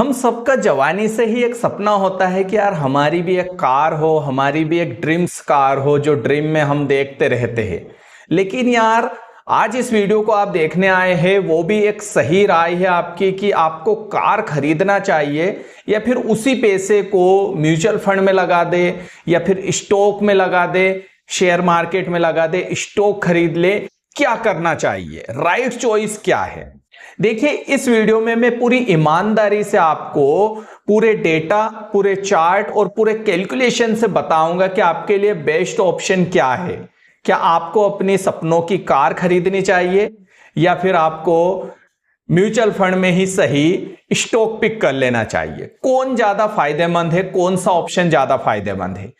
हम सबका जवानी से ही एक सपना होता है कि यार हमारी भी एक कार हो, हमारी भी एक ड्रीम्स कार हो जो ड्रीम में हम देखते रहते हैं। लेकिन यार आज इस वीडियो को आप देखने आए हैं, वो भी एक सही राय है आपकी कि आपको कार खरीदना चाहिए या फिर उसी पैसे को म्यूचुअल फंड में लगा दे या फिर स्टॉक में लगा दे, शेयर मार्केट में लगा दे, स्टॉक खरीद ले। क्या करना चाहिए, राइट चॉइस क्या है? देखिए, इस वीडियो में मैं पूरी ईमानदारी से आपको पूरे डेटा, पूरे चार्ट और पूरे कैलकुलेशन से बताऊंगा कि आपके लिए बेस्ट ऑप्शन क्या है। क्या आपको अपनी सपनों की कार खरीदनी चाहिए या फिर आपको म्यूचुअल फंड में ही सही स्टॉक पिक कर लेना चाहिए? कौन ज्यादा फायदेमंद है, कौन सा ऑप्शन ज्यादा फायदेमंद है?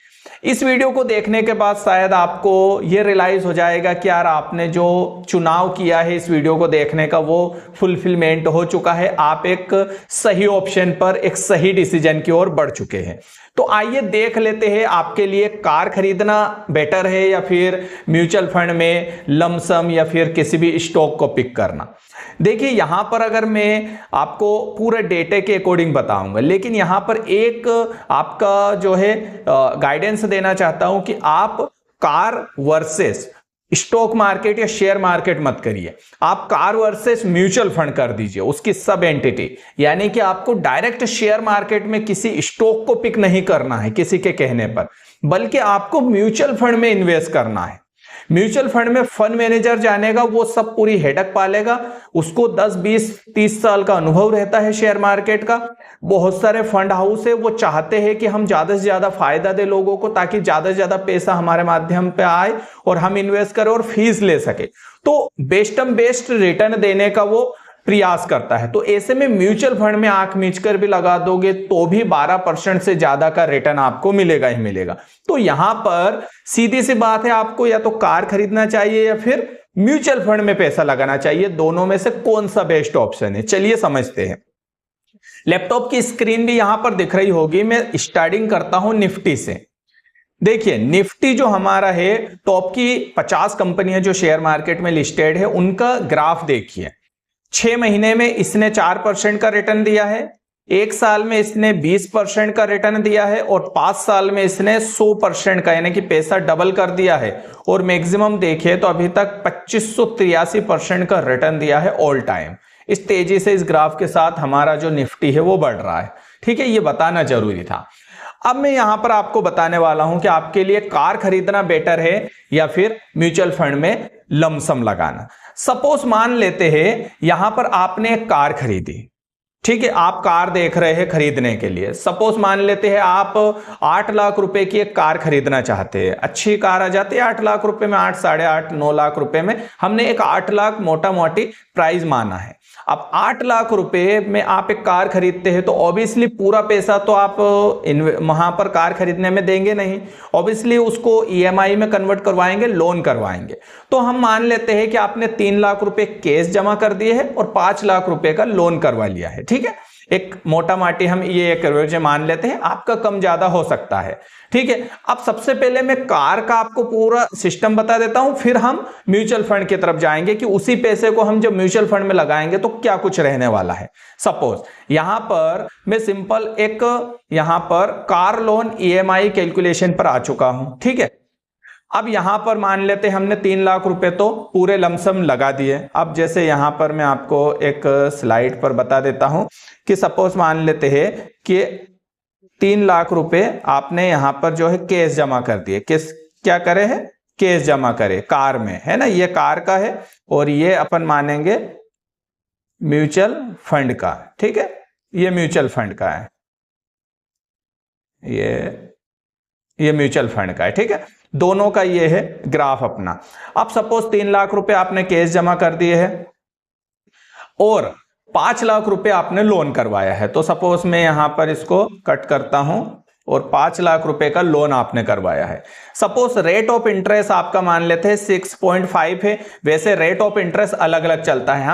इस वीडियो को देखने के बाद शायद आपको यह रियलाइज हो जाएगा कि यार आपने जो चुनाव किया है इस वीडियो को देखने का वो फुलफिलमेंट हो चुका है, आप एक सही ऑप्शन पर, एक सही डिसीजन की ओर बढ़ चुके हैं। तो आइए देख लेते हैं आपके लिए कार खरीदना बेटर है या फिर म्यूचुअल फंड में लमसम या फिर किसी भी स्टॉक को पिक करना। देखिए, यहां पर अगर मैं आपको पूरे डेटे के अकॉर्डिंग बताऊंगा, लेकिन यहां पर एक आपका जो है गाइडेंस देना चाहता हूं कि आप कार वर्सेस स्टॉक मार्केट या शेयर मार्केट मत करिए, आप कार वर्सेस म्यूचुअल फंड कर दीजिए, उसकी सब एंटिटी। यानी कि आपको डायरेक्ट शेयर मार्केट में किसी स्टॉक को पिक नहीं करना है किसी के कहने पर, बल्कि आपको म्यूचुअल फंड में इन्वेस्ट करना है। म्यूचुअल फंड में फंड मैनेजर जानेगा, वो सब पूरी हेडक पालेगा, उसको 10, 20, 30 साल का अनुभव रहता है शेयर मार्केट का। बहुत सारे फंड हाउस है, वो चाहते हैं कि हम ज्यादा से ज्यादा फायदा दे लोगों को, ताकि ज्यादा से ज्यादा पैसा हमारे माध्यम पे आए और हम इन्वेस्ट करें और फीस ले सके। तो बेस्ट रिटर्न देने का वो प्रयास करता है। तो ऐसे में म्यूचुअल फंड में आंख मीच कर भी लगा दोगे तो भी 12% से ज्यादा का रिटर्न आपको मिलेगा ही मिलेगा। तो यहां पर सीधी सी बात है, आपको या तो कार खरीदना चाहिए या फिर म्यूचुअल फंड में पैसा लगाना चाहिए। दोनों में से कौन सा बेस्ट ऑप्शन है, चलिए समझते हैं। लैपटॉप की स्क्रीन भी यहां पर दिख रही होगी। मैं स्टार्टिंग करता हूं निफ्टी से। देखिए, निफ्टी जो हमारा है, टॉप की 50 कंपनियां जो शेयर मार्केट में लिस्टेड है, उनका ग्राफ देखिए। 6 महीने में इसने 4% का रिटर्न दिया है, 1 साल में इसने 20% का रिटर्न दिया है और 5 साल में इसने 100% का, यानी कि पैसा डबल कर दिया है। और मैक्सिमम देखिए तो अभी तक 2583% का रिटर्न दिया है ऑल टाइम। इस तेजी से इस ग्राफ के साथ हमारा जो निफ्टी है वो बढ़ रहा है। ठीक है, ये बताना जरूरी था। अब मैं यहां पर आपको बताने वाला हूं कि आपके लिए कार खरीदना बेटर है या फिर म्यूचुअल फंड में लमसम लगाना। सपोज मान लेते हैं यहां पर आपने एक कार खरीदी, ठीक है, आप कार देख रहे हैं खरीदने के लिए। सपोज मान लेते हैं आप 8 लाख रुपए की एक कार खरीदना चाहते हैं। अच्छी कार आ जाती है 8 लाख रुपए में, 8, 8.5, 9 लाख रुपए में। हमने एक 8 लाख मोटा मोटी प्राइस माना है। अब 8 लाख रुपए में आप एक कार खरीदते हैं तो ऑब्वियसली पूरा पैसा तो आप वहां पर कार खरीदने में देंगे नहीं, ऑब्वियसली उसको EMI में कन्वर्ट करवाएंगे, लोन करवाएंगे। तो हम मान लेते हैं कि आपने 3 लाख रुपए कैश जमा कर दिए हैं और 5 लाख रुपए का लोन करवा लिया है। ठीक है, एक मोटा माटी हम ये एक एवरेज मान लेते हैं, आपका कम ज्यादा हो सकता है। ठीक है, अब सबसे पहले मैं कार का आपको पूरा सिस्टम बता देता हूं, फिर हम म्यूचुअल फंड की तरफ जाएंगे कि उसी पैसे को हम जब म्यूचुअल फंड में लगाएंगे तो क्या कुछ रहने वाला है। सपोज यहां पर मैं सिंपल एक यहां पर कार लोन EMI कैलकुलेशन पर आ चुका हूं। ठीक है, अब यहां पर मान लेते हैं हमने 3 लाख रुपए तो पूरे लमसम लगा दिए। अब जैसे यहां पर मैं आपको एक स्लाइड पर बता देता हूं कि सपोज मान लेते हैं कि 3 लाख रुपए आपने यहां पर जो है कैश जमा कर दिए। क्या करे है, कैश जमा करे कार में, है ना, ये कार का है और ये अपन मानेंगे म्यूचुअल फंड का। ठीक है, ये म्यूचुअल फंड का है, ये म्यूचुअल फंड का है। ठीक है, दोनों का ये है ग्राफ अपना। अब सपोज 3 लाख रुपए आपने कैश जमा कर दिए हैं और 5 लाख रुपए आपने लोन करवाया है। तो सपोज मैं यहां पर इसको कट करता हूं और 5 लाख रुपए का लोन आपने करवाया है। सपोज रेट ऑफ इंटरेस्ट आपका मान लेते हैं 6.5 है। वैसे रेट ऑफ इंटरेस्ट अलग अलग चलता है।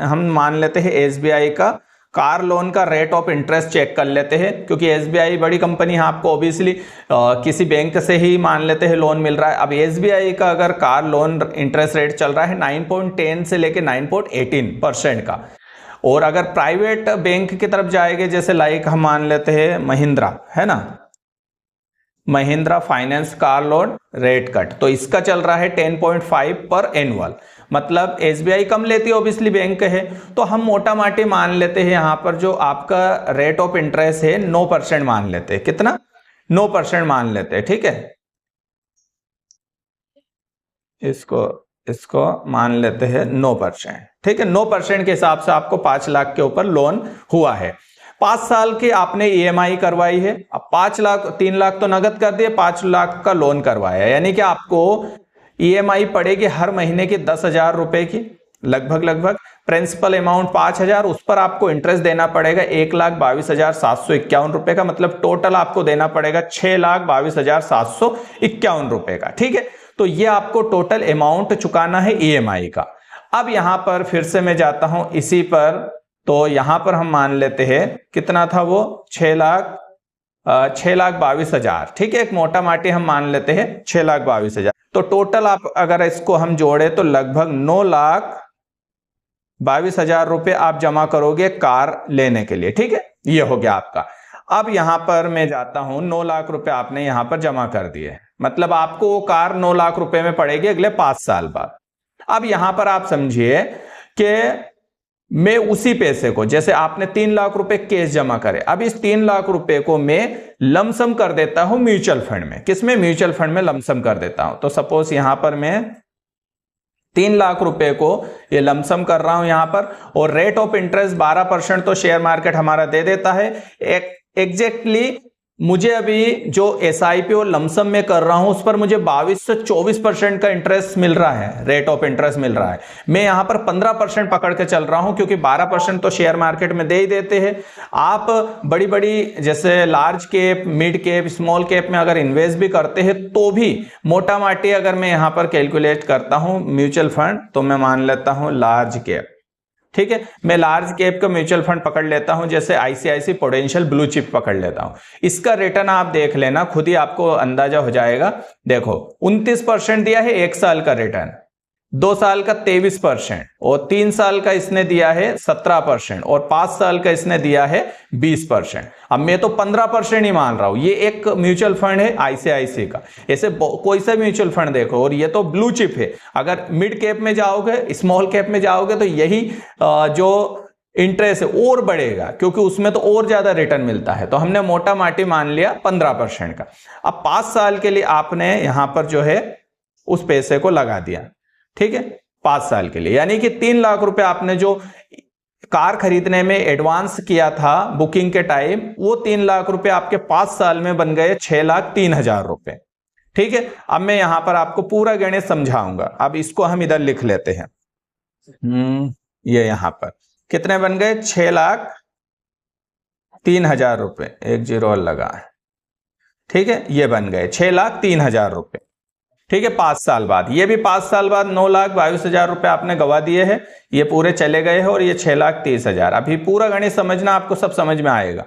हम मान लेते हैं SBI का कार लोन का रेट ऑफ इंटरेस्ट चेक कर लेते हैं, क्योंकि SBI बड़ी कंपनी है, आपको ऑब्वियसली किसी बैंक से ही मान लेते हैं लोन मिल रहा है। अब SBI का अगर कार लोन इंटरेस्ट रेट चल रहा है 9.10 से लेके 9.18% का, और अगर प्राइवेट बैंक की तरफ जाएंगे, जैसे लाइक हम मान लेते हैं महिंद्रा, है ना, Mahindra finance car loan rate cut, तो इसका चल रहा है 10.5 पर एनुअल, मतलब एसबीआई कम लेती है, ऑब्वियसली बैंक है, तो हम मोटा माटी मान लेते हैं यहां पर जो आपका रेट ऑफ इंटरेस्ट है 9% मान लेते हैं। कितना? 9% मान लेते हैं, ठीक है, इसको मान लेते हैं 9%, ठीक है। 9% के हिसाब से आपको 5 लाख के ऊपर लोन हुआ है। 5 साल की आपने ईएमआई करवाई है, अब 5 लाख, 3 लाख तो नगद कर दिए, 5 लाख का लोन करवाया, यानी कि आपको ईएमआई पड़ेगी हर महीने की 10,000 रुपए की, लगभग प्रिंसिपल अमाउंट 5,000, उस पर आपको इंटरेस्ट देना पड़ेगा 1,22,751 रुपए का, मतलब टोटल आपको देना पड़ेगा 6,22,751 रुपए का, ठीक है। तो ये आपको टोटल अमाउंट चुकाना है ईएमआई का। अब यहां पर फिर से मैं जाता हूं इसी पर, तो यहां पर हम मान लेते हैं कितना था वो 6,22,000, ठीक है, एक मोटा माटी हम मान लेते हैं 6,22,000। तो टोटल आप अगर इसको हम जोड़े तो लगभग 9,22,000 रुपए आप जमा करोगे कार लेने के लिए, ठीक है, ये हो गया आपका। अब यहां पर मैं जाता हूं, 9 लाख रुपए आपने यहां पर जमा कर दिए, मतलब आपको वो कार 9 लाख रुपए में पड़ेगी अगले 5 साल बाद। अब यहां पर आप समझिए कि मैं उसी पैसे को, जैसे आपने 3 लाख रुपए कैश जमा करे, अब इस 3 लाख रुपए को मैं लमसम कर देता हूं म्यूचुअल फंड में। किसमें? म्यूचुअल फंड में लमसम कर देता हूं। तो सपोज यहां पर मैं 3 लाख रुपए को ये लमसम कर रहा हूं यहां पर, और रेट ऑफ इंटरेस्ट 12% तो शेयर मार्केट हमारा दे देता है। एग्जैक्टली मुझे अभी जो एसआईपी और लमसम में कर रहा हूं उस पर मुझे 22 से 24% का इंटरेस्ट मिल रहा है, रेट ऑफ इंटरेस्ट मिल रहा है। मैं यहां पर 15% पकड़ के चल रहा हूं, क्योंकि 12% तो शेयर मार्केट में दे ही देते हैं। आप बड़ी बड़ी जैसे large cap, mid cap, small cap में अगर इन्वेस्ट भी करते हैं तो भी मोटा माटी अगर मैं यहां पर कैलकुलेट करता हूं म्यूचुअल फंड, तो मैं मान लेता हूं लार्ज कैप, ठीक है, मैं लार्ज कैप का म्यूचुअल फंड पकड़ लेता हूं, जैसे आईसीआईसी प्रूडेंशियल ब्लू चिप पकड़ लेता हूं। इसका रिटर्न आप देख लेना, खुद ही आपको अंदाजा हो जाएगा। देखो 29% दिया है 1 साल का रिटर्न, 2 साल का 23%, और 3 साल का इसने दिया है 17%, और 5 साल का इसने दिया है 20%। अब मैं तो 15% ही मान रहा हूं। ये एक म्यूचुअल फंड है आईसीआईसी का, ऐसे कोई सा म्यूचुअल फंड देखो, और ये तो ब्लू चिप है। अगर मिड कैप में जाओगे, स्मॉल कैप में जाओगे, तो यही जो इंटरेस्ट है और बढ़ेगा, क्योंकि उसमें तो और ज्यादा रिटर्न मिलता है। तो हमने मोटा माटी मान लिया 15% का। अब 5 साल के लिए आपने यहां पर जो है उस पैसे को लगा दिया, ठीक है, 5 साल के लिए, यानी कि 3 लाख रुपए आपने जो कार खरीदने में एडवांस किया था बुकिंग के टाइम, वो 3 लाख रुपए आपके 5 साल में बन गए 6,03,000 रुपए, ठीक है। अब मैं यहां पर आपको पूरा गणित समझाऊंगा। अब इसको हम इधर लिख लेते हैं, ये यहां पर कितने बन गए 6,03,000 रुपए, 1 जीरो लगा, ठीक है, ये बन गए 6,03,000 रुपए, ठीक है, 5 साल बाद। ये भी 5 साल बाद 9,22,000 रुपए आपने गवा दिए हैं, ये पूरे चले गए हैं, और ये 6,30,000। अभी पूरा गणित समझना, आपको सब समझ में आएगा।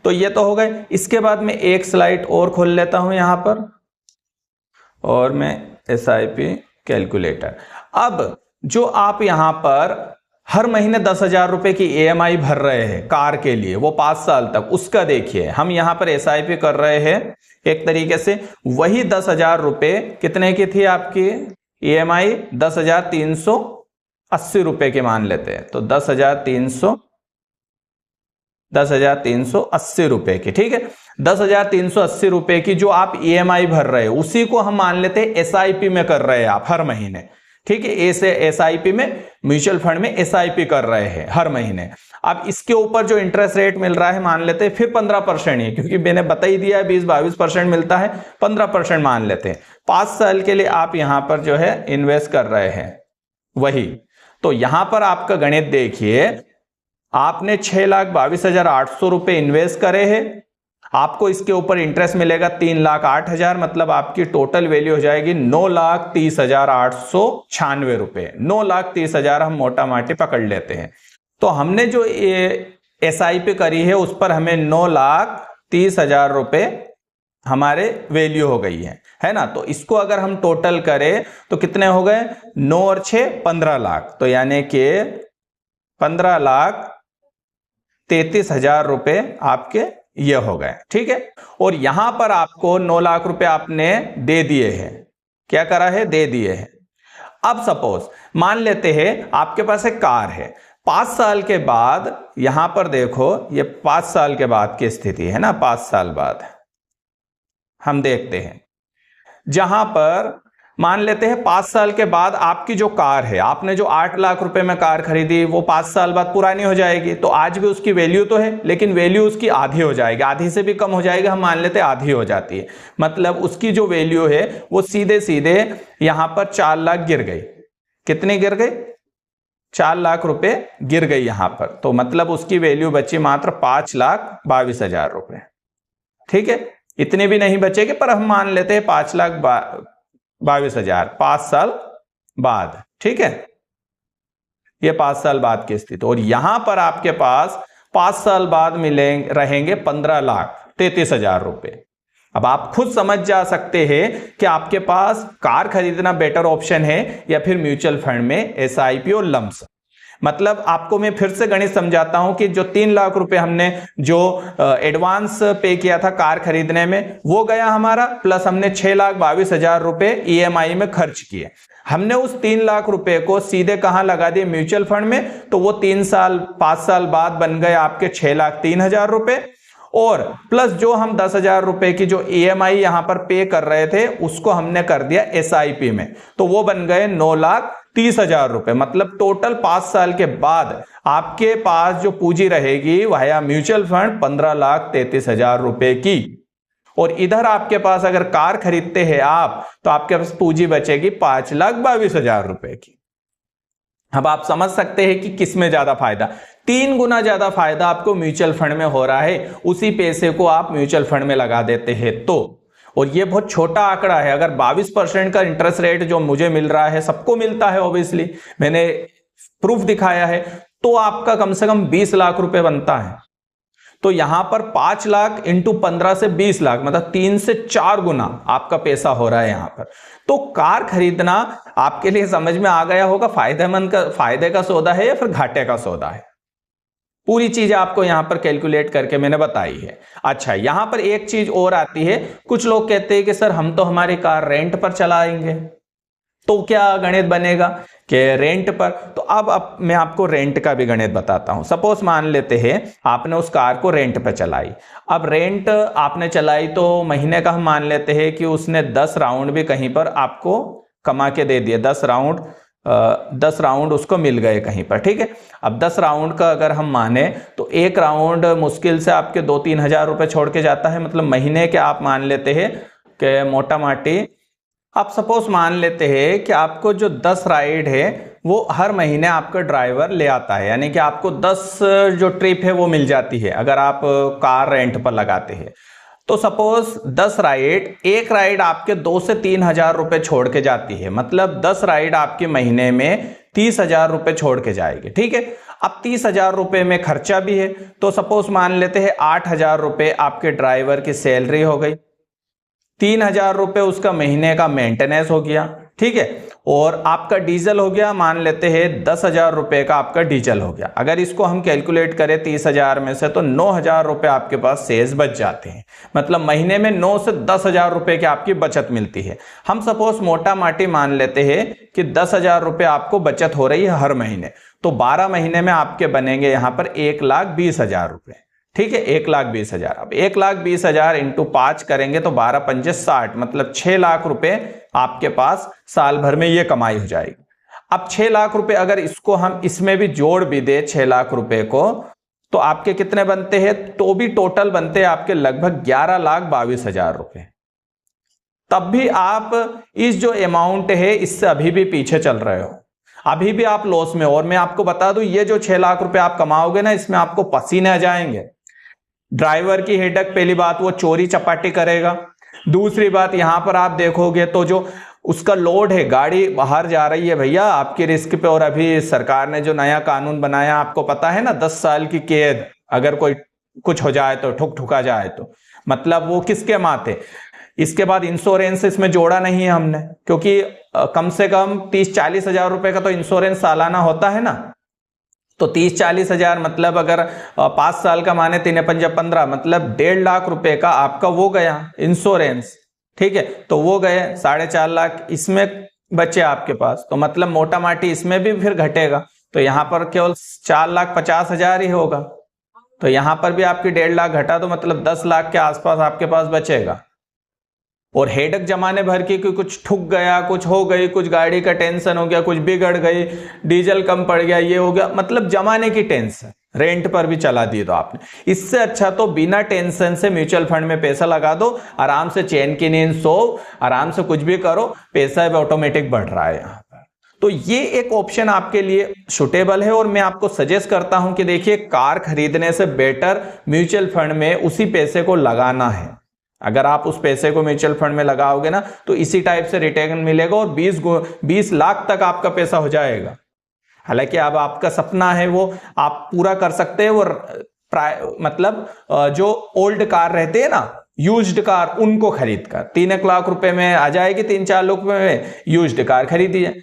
तो ये तो हो गए। इसके बाद मैं एक स्लाइड और खोल लेता हूं यहां पर, और मैं एसआईपी कैलकुलेटर। अब जो आप यहां पर हर महीने 10,000 रुपए की ईएमआई भर रहे हैं कार के लिए, वो 5 साल तक, उसका देखिए हम यहां पर एसआईपी कर रहे हैं एक तरीके से। वही 10,000 रुपए कितने की थी आपकी ईएमआई? 10,380 रुपए के मान लेते हैं, तो 10,380 रुपए की, ठीक है, 10,380 रुपए की जो आप ईएमआई भर रहे हैं, उसी को हम मान लेते हैं एसआईपी में कर रहे हैं आप हर महीने, ठीक है। ऐसे एसआईपी में, म्यूचुअल फंड में एसआईपी कर रहे हैं हर महीने। अब इसके ऊपर जो इंटरेस्ट रेट मिल रहा है मान लेते हैं फिर 15% ही, क्योंकि मैंने बता ही दिया है 20-22% मिलता है, 15% मान लेते हैं। 5 साल के लिए आप यहां पर जो है इन्वेस्ट कर रहे हैं वही। तो यहां पर आपका गणित देखिए, आपने 6,22,800 रुपए इन्वेस्ट करे हैं, आपको इसके ऊपर इंटरेस्ट मिलेगा 3,08,000, मतलब आपकी टोटल वैल्यू हो जाएगी 9,30,896 रुपए। 9,30,000 हम मोटा माटी पकड़ लेते हैं। तो हमने जो एसआईपी करी है उस पर हमें 9,30,000 रुपए हमारे वैल्यू हो गई है ना। तो इसको अगर हम टोटल करें तो कितने हो गए? 9 और 6 15 लाख। तो यानी कि 15,33,000 रुपए आपके ये हो गए, ठीक है। और यहां पर आपको 9 लाख रुपए आपने दे दिए हैं, क्या करा है, दे दिए हैं। अब सपोज मान लेते हैं आपके पास एक कार है, 5 साल के बाद, यहां पर देखो ये 5 साल के बाद की स्थिति है ना, 5 साल बाद हम देखते हैं, जहां पर मान लेते हैं 5 साल के बाद आपकी जो कार है, आपने जो 8 लाख रुपए में कार खरीदी, वो 5 साल बाद पुरानी हो जाएगी। तो आज भी उसकी वैल्यू तो है, लेकिन वैल्यू उसकी आधी हो जाएगी, आधी से भी कम हो जाएगी, हम मान लेते हैं आधी हो जाती है। मतलब उसकी जो वैल्यू है वो सीधे सीधे यहां पर 4 लाख गिर गई। कितनी गिर गई, 4 लाख रुपए गिर गई यहां पर। तो मतलब उसकी वैल्यू बची मात्र 5,22,000 रुपए, ठीक है। इतने भी नहीं बचेगी, पर हम मान लेते हैं 5,22,000 5 साल बाद, ठीक है। ये 5 साल बाद की स्थिति। और यहां पर आपके पास 5 साल बाद रहेंगे 15,33,000 रुपए। अब आप खुद समझ जा सकते हैं कि आपके पास कार खरीदना बेटर ऑप्शन है या फिर म्यूचुअल फंड में एसआईपी और लम्स। मतलब आपको मैं फिर से गणित समझाता हूं कि जो 3 लाख रुपए हमने जो एडवांस पे किया था कार खरीदने में, वो गया हमारा, प्लस हमने 6,22,000 रुपए ईएमआई में खर्च किए। हमने उस 3 लाख रुपए को सीधे कहां लगा दिए, म्यूचुअल फंड में। तो वो 5 साल बाद बन गए आपके 6,03,000 रुपए, और प्लस जो हम 10,000 रुपए की जो ईएमआई यहां पर पे कर रहे थे, उसको हमने कर दिया एसआईपी में। तो वो बन गए 9,30,000 रुपए। मतलब टोटल 5 साल के बाद आपके पास जो पूंजी रहेगी वह म्यूचुअल फंड 15,33,000 रुपए की। और इधर आपके पास अगर कार खरीदते हैं आप, तो आपके पास पूंजी बचेगी 5,22,000 रुपए की। अब आप समझ सकते हैं कि किसमें ज्यादा फायदा, 3 गुना ज्यादा फायदा आपको म्यूचुअल फंड में हो रहा है। उसी पैसे को आप म्यूचुअल फंड में लगा देते हैं तो। और ये बहुत छोटा आंकड़ा है। अगर 22% का इंटरेस्ट रेट जो मुझे मिल रहा है, सबको मिलता है ऑब्वियसली, मैंने प्रूफ दिखाया है, तो आपका कम से कम 20 लाख रुपए बनता है। तो यहां पर 5 लाख इंटू 15 से 20 लाख, मतलब 3 से 4 गुना आपका पैसा हो रहा है यहां पर। तो कार खरीदना आपके लिए समझ में आ गया होगा, फायदे का सौदा है या फिर घाटे का सौदा है। पूरी चीज आपको यहां पर कैलकुलेट करके मैंने बताई है। अच्छा, यहां पर एक चीज और आती है, कुछ लोग कहते हैं कि सर हम तो हमारी कार रेंट पर चलाएंगे, तो क्या गणित बनेगा कि रेंट पर। तो अब मैं आपको रेंट का भी गणित बताता हूं। सपोज मान लेते हैं आपने उस कार को रेंट पर चलाई। अब रेंट आपने चलाई तो महीने का हम मान लेते हैं कि उसने 10 राउंड भी कहीं पर आपको कमा के दे दिए, 10 राउंड उसको मिल गए कहीं पर, ठीक है। अब 10 राउंड का अगर हम माने तो एक राउंड मुश्किल से आपके 2-3 हजार रुपए छोड़ के जाता है। मतलब महीने के आप मान लेते हैं कि मोटा माटी आप सपोज मान लेते हैं कि आपको जो 10 राइड है वो हर महीने आपका ड्राइवर ले आता है, यानी कि आपको 10 जो ट्रिप है वो मिल जाती है अगर आप कार रेंट पर लगाते हैं। तो सपोज 10 राइड, एक राइड आपके 2 से 3 हजार रुपए छोड़ के जाती है। मतलब 10 राइड आपके महीने में 30,000 रुपए छोड़ के जाएगी, ठीक है। अब 30,000 रुपए में खर्चा भी है, तो सपोज मान लेते हैं 8,000 रुपए आपके ड्राइवर की सैलरी हो गई, 3,000 रुपए उसका महीने का मेंटेनेंस हो गया, ठीक है। और आपका डीजल हो गया, मान लेते हैं 10,000 रुपए का आपका डीजल हो गया। अगर इसको हम कैलकुलेट करें 30,000 में से, तो 9,000 रुपए आपके पास शेष बच जाते हैं। मतलब महीने में 9 से 10,000 रुपए की आपकी बचत मिलती है। हम सपोज मोटा माटी मान लेते हैं कि 10,000 रुपए आपको बचत हो रही है हर महीने, तो 12 महीने में आपके बनेंगे यहां पर 1,20,000 रुपए, ठीक है। 1,20,000। अब 1,20,000 इंटू 5 करेंगे तो 12 पंजे 60, मतलब 6 लाख रुपए आपके पास साल भर में ये कमाई हो जाएगी। अब 6 लाख रुपए अगर इसको हम इसमें भी जोड़ भी दे 6 लाख रुपए को, तो आपके कितने बनते हैं, तो भी टोटल बनते हैं आपके लगभग 11,22,000 रुपए। तब भी आप इस जो अमाउंट है इससे अभी भी पीछे चल रहे हो, अभी भी आप लॉस में। और मैं आपको बता दूं, ये जो 6 लाख रुपए आप कमाओगे ना, इसमें आपको पसीने आ जाएंगे। ड्राइवर की हेडक, पहली बात वो चोरी चपाटी करेगा। दूसरी बात यहां पर आप देखोगे तो जो उसका लोड है, गाड़ी बाहर जा रही है भैया आपके रिस्क पे, और अभी सरकार ने जो नया कानून बनाया आपको पता है ना, 10 साल की कैद अगर कोई कुछ हो जाए तो, ठुका जाए तो, मतलब वो किसके माथे। इसके बाद इंश्योरेंस इसमें जोड़ा नहीं है हमने, क्योंकि कम से कम 30-40 हजार रुपए का तो इंश्योरेंस सालाना होता है ना। तो 30-40 हजार मतलब अगर 5 साल का माने 3×5=15 मतलब 1.5 लाख रुपए का आपका वो गया इंश्योरेंस। ठीक है, तो वो गए 4.5 लाख इसमें बचे आपके पास, तो मतलब मोटा माटी इसमें भी फिर घटेगा, तो यहां पर केवल 4,50,000 ही होगा। तो यहां पर भी आपकी 1.5 लाख घटा, तो मतलब 10 लाख के आसपास आपके पास बचेगा। और हेडक जमाने भर की कि कुछ ठुक गया, कुछ हो गई, कुछ गाड़ी का टेंशन हो गया, कुछ बिगड़ गई, डीजल कम पड़ गया, ये हो गया, मतलब जमाने की टेंशन, रेंट पर भी चला दी तो आपने। इससे अच्छा तो बिना टेंशन से म्यूचुअल फंड में पैसा लगा दो, आराम से चैन की नींद सो, आराम से कुछ भी करो, पैसा ऑटोमेटिक बढ़ रहा है यहाँ पर। तो ये एक ऑप्शन आपके लिए सुटेबल है, और मैं आपको सजेस्ट करता हूं कि देखिए कार खरीदने से बेटर म्यूचुअल फंड में उसी पैसे को लगाना है। अगर आप उस पैसे को म्यूचुअल फंड में लगाओगे ना, तो इसी टाइप से रिटर्न मिलेगा, और 20 लाख तक आपका पैसा हो जाएगा। हालांकि अब आपका सपना है वो आप पूरा कर सकते हैं, और मतलब जो ओल्ड कार रहते हैं ना, यूज्ड कार, उनको खरीद कर 3 लाख रुपए में आ जाएगी, 3-4 लाख रुपए में यूज्ड कार खरीदिए,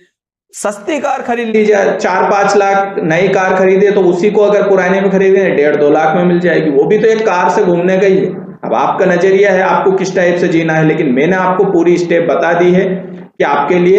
सस्ती कार खरीद लीजिए। 4-5 लाख नई कार खरीदे तो उसी को अगर पुराने में खरीदे 1.5-2 लाख में मिल जाएगी, वो भी तो एक कार से घूमने का ही है। अब आपका नजरिया है आपको किस टाइप से जीना है, लेकिन मैंने आपको पूरी स्टेप बता दी है कि आपके लिए